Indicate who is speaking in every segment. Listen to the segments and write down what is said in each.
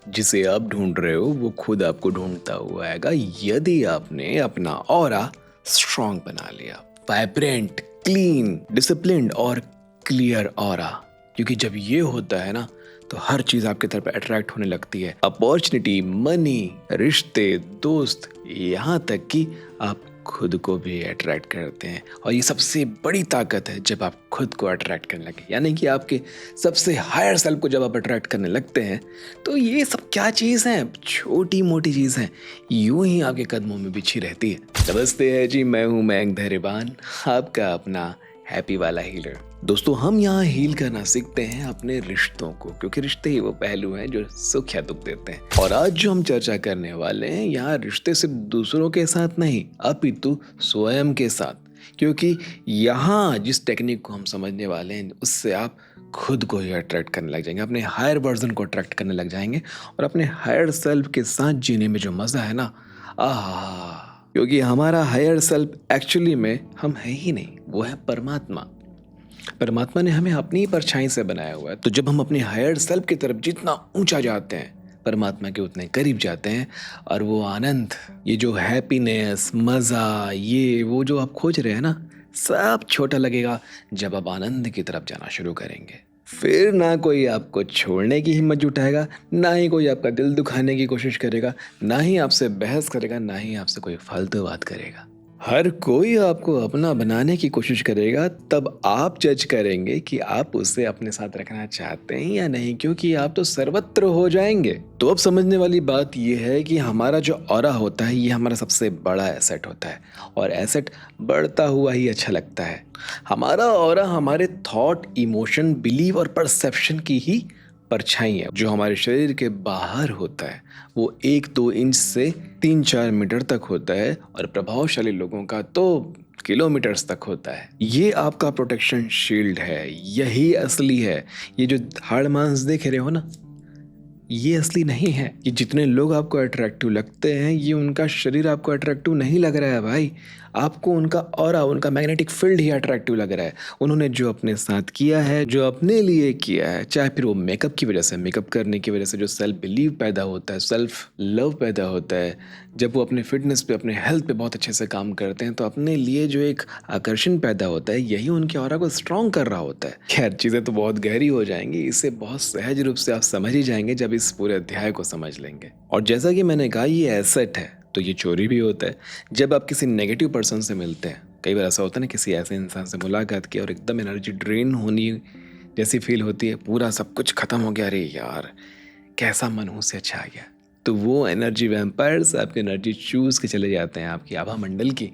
Speaker 1: जिसे आप ढूंढ रहे हो वो खुद आपको ढूंढता हुआ आएगा यदि आपने अपना ऑरा स्ट्रॉन्ग बना लिया। वाइब्रेंट, क्लीन, डिसिप्लिन्ड और क्लियर ऑरा। क्योंकि जब ये होता है ना तो हर चीज आपकी तरफ अट्रैक्ट होने लगती है। अपॉर्चुनिटी, मनी, रिश्ते, दोस्त, यहाँ तक कि आप खुद को भी अट्रैक्ट करते हैं। और ये सबसे बड़ी ताकत है जब आप खुद को अट्रैक्ट करने लगे, यानी कि आपके सबसे हायर सेल्फ को जब आप अट्रैक्ट करने लगते हैं तो ये सब क्या चीज़ है, छोटी मोटी चीज़ है, यूं ही आपके कदमों में बिछी रहती है। नमस्ते है जी, मैं हूं मयंक धैर्यवान, आपका अपना हैप्पी वाला हीलर। दोस्तों, हम यहाँ हील करना सीखते हैं अपने रिश्तों को, क्योंकि रिश्ते ही वो पहलू हैं जो सुख या दुख देते हैं। और आज जो हम चर्चा करने वाले हैं, यहाँ रिश्ते सिर्फ दूसरों के साथ नहीं अपितु स्वयं के साथ। क्योंकि यहाँ जिस टेक्निक को हम समझने वाले हैं उससे आप खुद को ही अट्रैक्ट करने लग जाएंगे, अपने हायर वर्जन को अट्रैक्ट करने लग जाएंगे और अपने हायर सेल्फ के साथ जीने में जो मज़ा है ना, आहा। क्योंकि हमारा हायर सेल्फ एक्चुअली में हम है ही नहीं, वो है परमात्मा। परमात्मा ने हमें अपनी ही परछाई से बनाया हुआ है। तो जब हम अपने हायर सेल्फ की तरफ जितना ऊंचा जाते हैं, परमात्मा के उतने करीब जाते हैं। और वो आनंद, ये जो हैप्पीनेस, मज़ा, ये वो जो आप खोज रहे हैं ना, सब छोटा लगेगा जब आप आनंद की तरफ जाना शुरू करेंगे। फिर ना कोई आपको छोड़ने की हिम्मत जुटाएगा, ना ही कोई आपका दिल दुखाने की कोशिश करेगा, ना ही आपसे बहस करेगा, ना ही आपसे कोई फालतू बात करेगा। हर कोई आपको अपना बनाने की कोशिश करेगा, तब आप जज करेंगे कि आप उसे अपने साथ रखना चाहते हैं या नहीं, क्योंकि आप तो सर्वत्र हो जाएंगे। तो अब समझने वाली बात यह है कि हमारा जो ऑरा होता है ये हमारा सबसे बड़ा एसेट होता है, और एसेट बढ़ता हुआ ही अच्छा लगता है। हमारा ऑरा हमारे थॉट, इमोशन, बिलीव और परसेप्शन की ही परछाई है। जो हमारे शरीर के बाहर होता है वो 1-2 इंच से 3-4 मीटर तक होता है, और प्रभावशाली लोगों का तो किलोमीटर्स तक होता है। ये आपका प्रोटेक्शन शील्ड है, यही असली है। ये जो हाड़ मांस देख रहे हो ना, ये असली नहीं है। ये जितने लोग आपको अट्रैक्टिव लगते हैं, ये उनका शरीर आपको अट्रैक्टिव नहीं लग रहा है भाई। आपको उनका ऑरा, उनका मैग्नेटिक फील्ड ही अट्रैक्टिव लग रहा है। उन्होंने जो अपने साथ किया है, जो अपने लिए किया है, चाहे फिर वो मेकअप की वजह से, मेकअप करने की वजह से जो सेल्फ बिलीव पैदा होता है, सेल्फ लव पैदा होता है, जब वो अपने फिटनेस पे, अपने हेल्थ पे बहुत अच्छे से काम करते हैं तो अपने लिए जो एक आकर्षण पैदा होता है, यही उनके ऑरा को स्ट्रॉन्ग कर रहा होता है। खैर, चीज़ें तो बहुत गहरी हो जाएंगी, इसे बहुत सहज रूप से आप समझ ही जाएंगे जब इस पूरे अध्याय को समझ लेंगे। और जैसा कि मैंने कहा, ये एसेट है तो ये चोरी भी होता है। जब आप किसी नेगेटिव पर्सन से मिलते हैं, कई बार ऐसा होता है ना, किसी ऐसे इंसान से मुलाकात की और एकदम एनर्जी ड्रेन होनी जैसी फील होती है, पूरा सब कुछ खत्म हो गया, अरे यार कैसा मनहूस से छा गया। तो वो एनर्जी वैम्पायर्स आपकी एनर्जी चूज के चले जाते हैं, आपकी आभा मंडल की,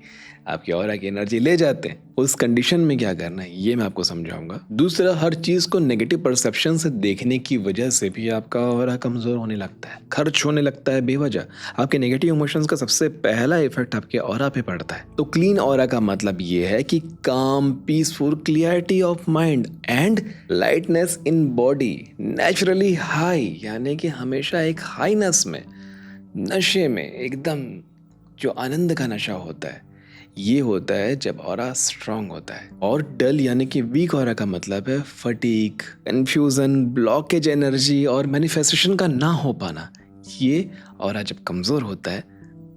Speaker 1: आपकी ऑरा की एनर्जी ले जाते हैं। उस कंडीशन में क्या करना है ये मैं आपको समझाऊंगा। दूसरा, हर चीज को नेगेटिव परसेप्शन से देखने की वजह से भी आपका ऑरा कमजोर होने लगता है, खर्च होने लगता है बेवजह। आपके नेगेटिव इमोशंस का सबसे पहला इफेक्ट आपके ऑरा पे पड़ता है। तो क्लीन ऑरा का मतलब ये है कि काम, peaceful, clarity of mind and lightness in body, naturally high, यानी कि हमेशा एक हाईनेस में, नशे में, एकदम जो आनंद का नशा होता है, ये होता है जब ऑरा स्ट्रांग होता है। और डल यानी कि वीक ऑरा का मतलब है फटीग, कंफ्यूजन, ब्लॉकेज एनर्जी और मैनिफेस्टेशन का ना हो पाना। ये ऑरा जब कमजोर होता है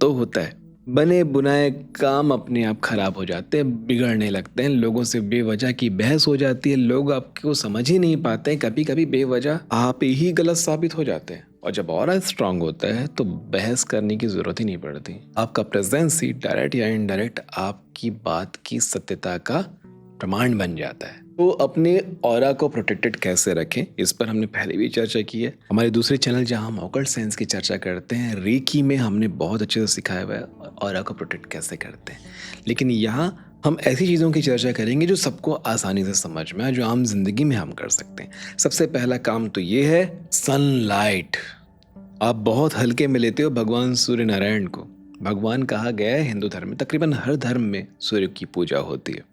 Speaker 1: तो होता है बने बुनाए काम अपने आप खराब हो जाते हैं, बिगड़ने लगते हैं, लोगों से बेवजह की बहस हो जाती है, लोग आपको समझ ही नहीं पाते हैं, कभी कभी बेवजह आप ही गलत साबित हो जाते हैं। और जब ऑरा स्ट्रांग होता है तो बहस करने की जरूरत ही नहीं पड़ती। आपका प्रेजेंस ही डायरेक्ट या इनडायरेक्ट आपकी बात की सत्यता का प्रमाण बन जाता है। तो अपने ऑरा को प्रोटेक्टेड कैसे रखें, इस पर हमने पहले भी चर्चा की है। हमारे दूसरे चैनल जहां हम ऑकल्ट साइंस की चर्चा करते हैं, रेकी में हमने बहुत अच्छे से सिखाया हुआ है ऑरा को प्रोटेक्ट कैसे करते हैं। लेकिन यहाँ हम ऐसी चीज़ों की चर्चा करेंगे जो सबको आसानी से समझ में आए, जो आम जिंदगी में हम कर सकते हैं। सबसे पहला काम तो ये है सनलाइट। आप बहुत हल्के में लेते हो भगवान सूर्य नारायण को। भगवान कहा गया है हिंदू धर्म में, तकरीबन हर धर्म में सूर्य की पूजा होती है।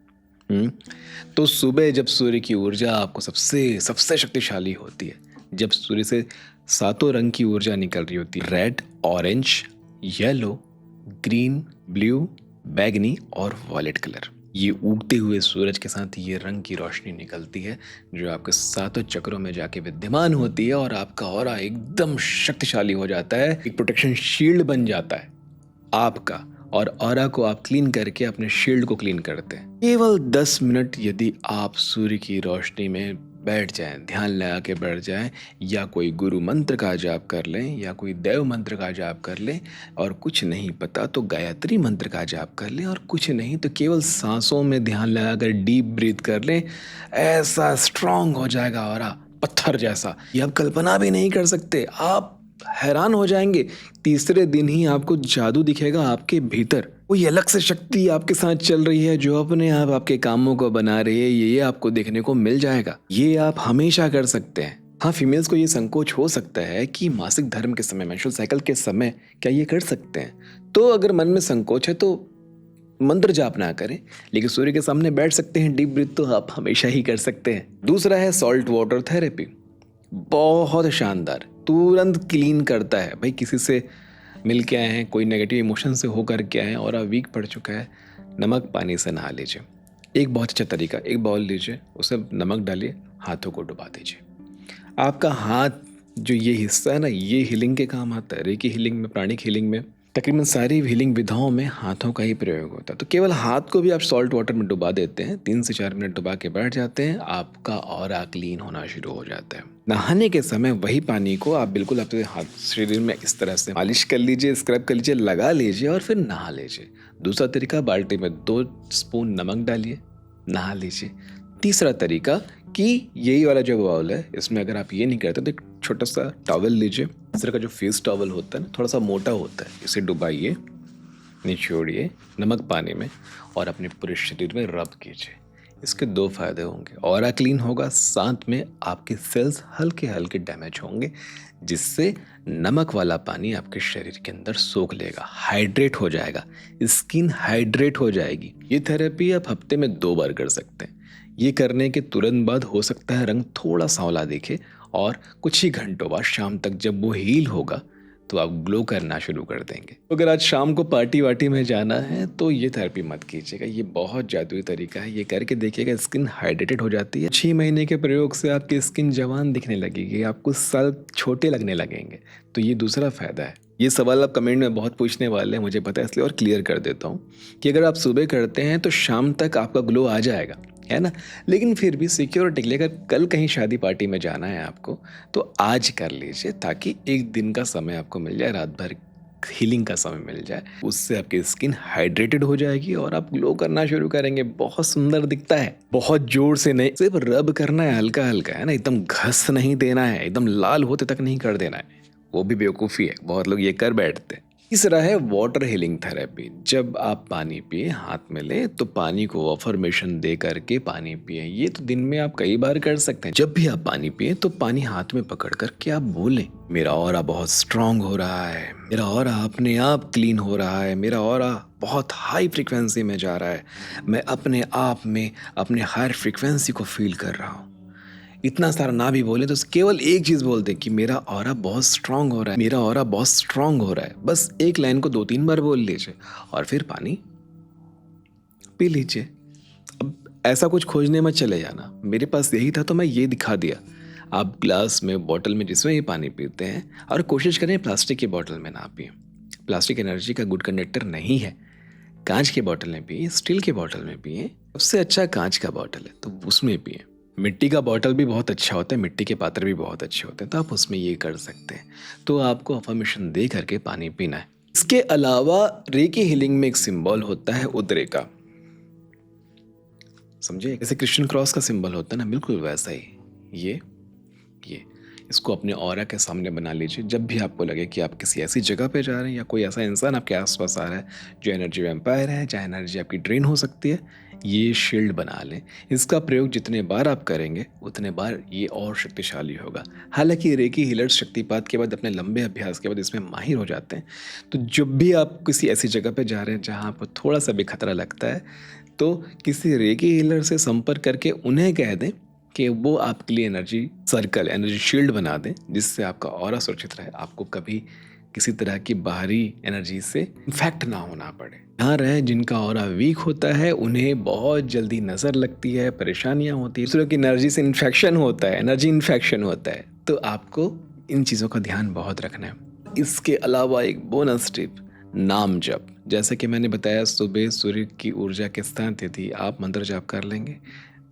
Speaker 1: तो सुबह जब सूर्य की ऊर्जा आपको सबसे सबसे शक्तिशाली होती है, जब सूर्य से सातों रंग की ऊर्जा निकल रही होती है, red, orange, yellow, green, blue, बैगनी और वॉयलेट कलर, ये उगते हुए सूरज के साथ ये रंग की रोशनी निकलती है जो आपके सातों चक्रों में जाके विद्यमान होती है और आपका ऑरा एकदम शक्तिशाली हो जाता है, एक प्रोटेक्शन शील्ड बन जाता है आपका। और ऑरा को आप क्लीन करके अपने शील्ड को क्लीन करते हैं। केवल 10 मिनट यदि आप सूर्य की रोशनी में बैठ जाएं, ध्यान लगा के बैठ जाएं, या कोई गुरु मंत्र का जाप कर लें या कोई देव मंत्र का जाप कर लें, और कुछ नहीं पता तो गायत्री मंत्र का जाप कर लें, और कुछ नहीं तो केवल सांसों में ध्यान लगाकर डीप ब्रीथ कर लें, ऐसा स्ट्रांग हो जाएगा ऑरा, पत्थर जैसा, ये आप कल्पना भी नहीं कर सकते। आप हैरान हो जाएंगे, तीसरे दिन ही आपको जादू दिखेगा आपके भीतर, कोई अलग से शक्ति आपके साथ चल रही है जो अपने आप आपके कामों को बना रही है, ये आपको देखने को मिल जाएगा। ये आप हमेशा कर सकते हैं। हाँ, फीमेल्स को ये संकोच हो सकता है कि मासिक धर्म के समय, मेंस्ट्रुअल साइकिल के समय क्या ये कर सकते हैं, तो अगर मन में संकोच है तो मंत्र जाप ना करें, लेकिन सूर्य के सामने बैठ सकते हैं, डीप ब्रीथ तो आप हमेशा ही कर सकते हैं। दूसरा है सॉल्ट वाटर थेरेपी, बहुत शानदार, तुरंत क्लीन करता है। भाई किसी से मिल के आए हैं, कोई नेगेटिव इमोशन से होकर के आए हैं और वीक पड़ चुका है, नमक पानी से नहा लीजिए। एक बहुत अच्छा तरीका, एक बाउल लीजिए, उसमें नमक डालिए, हाथों को डुबा दीजिए। आपका हाथ जो ये हिस्सा है ना, ये हीलिंग के काम आता है। रेकी हीलिंग में, प्राणिक हीलिंग में, तकरीबन सारी हीलिंग विधाओं में हाथों का ही प्रयोग होता है। तो केवल हाथ को भी आप सॉल्ट वाटर में डुबा देते हैं, 3 से 4 मिनट डुबा के बैठ जाते हैं, आपका ऑरा क्लीन होना शुरू हो जाता है। नहाने के समय वही पानी को आप बिल्कुल अपने हाथ शरीर में इस तरह से मालिश कर लीजिए, स्क्रब कर लीजिए, लगा लीजिए और फिर नहा लीजिए। दूसरा तरीका, बाल्टी में 2 स्पून नमक डालिए, नहा लीजिए। तीसरा तरीका कि यही वाला जो बाउल है, इसमें अगर आप ये नहीं करते तो एक छोटा सा टॉवल लीजिए, इस तरह का जो फेस टॉवल होता है ना, थोड़ा सा मोटा होता है, इसे डुबाइए, निचोड़िए नमक पानी में और अपने पूरे शरीर में रब कीजिए। इसके 2 फायदे होंगे, ऑरा क्लीन होगा, साथ में आपके सेल्स हल्के हल्के डैमेज होंगे, जिससे नमक वाला पानी आपके शरीर के अंदर सोख लेगा, हाइड्रेट हो जाएगा, स्किन हाइड्रेट हो जाएगी। ये थेरेपी आप हफ्ते में 2 बार कर सकते हैं। ये करने के तुरंत बाद हो सकता है रंग थोड़ा सांवला दिखे, और कुछ ही घंटों बाद शाम तक जब वो हील होगा तो आप ग्लो करना शुरू कर देंगे। तो अगर आज शाम को पार्टी वार्टी में जाना है तो ये थेरेपी मत कीजिएगा, ये बहुत जादुई तरीका है, ये करके देखिएगा, स्किन हाइड्रेटेड हो जाती है। 6 महीने के प्रयोग से आपकी स्किन जवान दिखने लगेगी, आपको साल छोटे लगने लगेंगे। तो ये दूसरा फायदा है। ये सवाल आप कमेंट में बहुत पूछने वाले हैं, मुझे पता है, इसलिए और क्लियर कर देता हूँ कि अगर आप सुबह करते हैं तो शाम तक आपका ग्लो आ जाएगा, है ना। लेकिन फिर भी सिक्योरिटी के लिए अगर कल कहीं शादी पार्टी में जाना है आपको तो आज कर लीजिए, ताकि एक दिन का समय आपको मिल जाए, रात भर हीलिंग का समय मिल जाए, उससे आपकी स्किन हाइड्रेटेड हो जाएगी और आप ग्लो करना शुरू करेंगे। बहुत सुंदर दिखता है, बहुत जोर से नहीं, सिर्फ रब करना है, हल्का हल्का, है ना, एकदम घस नहीं देना है, एकदम लाल होते तक नहीं कर देना है, वो भी बेवकूफ़ी है, बहुत लोग ये कर बैठते हैं। तीसरा है वाटर हीलिंग थेरेपी। जब आप पानी पिए, हाथ में ले तो पानी को अफर्मेशन दे करके पानी पिए। ये तो दिन में आप कई बार कर सकते हैं। जब भी आप पानी पिए तो पानी हाथ में पकड़ कर के आप बोलें, मेरा ऑरा बहुत स्ट्रांग हो रहा है, मेरा ऑरा अपने आप क्लीन हो रहा है, मेरा ऑरा बहुत हाई फ्रिक्वेंसी में जा रहा है, मैं अपने आप में अपने हायर फ्रिक्वेंसी को फील कर रहा हूँ। इतना सारा ना भी बोले तो केवल एक चीज़ बोल दे कि मेरा ऑरा बहुत स्ट्रांग हो रहा है, मेरा ऑरा बहुत स्ट्रांग हो रहा है। बस एक लाइन को 2-3 बार बोल लीजिए और फिर पानी पी लीजिए। अब ऐसा कुछ खोजने में चले जाना, मेरे पास यही था तो मैं ये दिखा दिया। आप ग्लास में, बॉटल में, जिसमें ही पानी पीते हैं, और कोशिश करें प्लास्टिक की बॉटल में ना पिए। प्लास्टिक एनर्जी का गुड कंडक्टर नहीं है। कांच की बॉटल में पिए, स्टील की बॉटल में पिए, सबसे अच्छा कांच का बॉटल है तो उसमें पिए। मिट्टी का बॉटल भी बहुत अच्छा होता है, मिट्टी के पात्र भी बहुत अच्छे होते हैं, तो आप उसमें ये कर सकते हैं। तो आपको अफर्मेशन दे करके पानी पीना है। इसके अलावा रेकी हीलिंग में एक सिंबल होता है उद्रेका, समझे, जैसे क्रिश्चियन क्रॉस का सिंबल होता है ना, बिल्कुल वैसा ही ये इसको अपने ऑरा के सामने बना लीजिए। जब भी आपको लगे कि आप किसी ऐसी जगह पे जा रहे हैं या कोई ऐसा इंसान आपके आसपास आ रहा है जो एनर्जी वैम्पायर है, जहाँ एनर्जी आपकी ड्रेन हो सकती है, ये शील्ड बना लें। इसका प्रयोग जितने बार आप करेंगे उतने बार ये और शक्तिशाली होगा। हालांकि रेकी हीलर्स शक्तिपात के बाद, अपने लंबे अभ्यास के बाद इसमें माहिर हो जाते हैं। तो जब भी आप किसी ऐसी जगह पे जा रहे हैं जहाँ आपको थोड़ा सा भी खतरा लगता है, तो किसी रेकी हीलर से संपर्क करके उन्हें कह दें कि वो आपके लिए एनर्जी सर्कल, एनर्जी शील्ड बना दें, जिससे आपका ऑरा सुरक्षित रहे, आपको कभी किसी तरह की बाहरी एनर्जी से इन्फेक्ट ना होना पड़े। ध्यान रहे, जिनका ऑरा वीक होता है उन्हें बहुत जल्दी नजर लगती है, परेशानियां होती है, दूसरों की एनर्जी से इन्फेक्शन होता है, एनर्जी इन्फेक्शन होता है। तो आपको इन चीज़ों का ध्यान बहुत रखना है। इसके अलावा एक बोनस टिप, नाम जप। जैसे कि मैंने बताया, सुबह सूर्य की ऊर्जा के स्थान तिथि आप मंत्र जाप कर लेंगे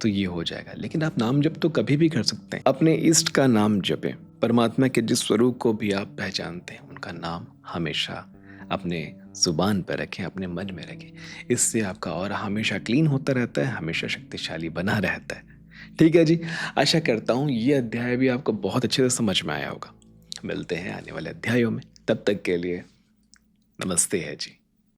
Speaker 1: तो ये हो जाएगा। लेकिन आप नाम जप तो कभी भी कर सकते हैं। अपने इष्ट का नाम जपें। परमात्मा के जिस स्वरूप को भी आप पहचानते हैं उनका नाम हमेशा अपने जुबान पर रखें, अपने मन में रखें। इससे आपका ऑरा हमेशा क्लीन होता रहता है, हमेशा शक्तिशाली बना रहता है। ठीक है जी, आशा करता हूँ ये अध्याय भी आपको बहुत अच्छे से समझ में आया होगा। मिलते हैं आने वाले अध्यायों में, तब तक के लिए नमस्ते है जी।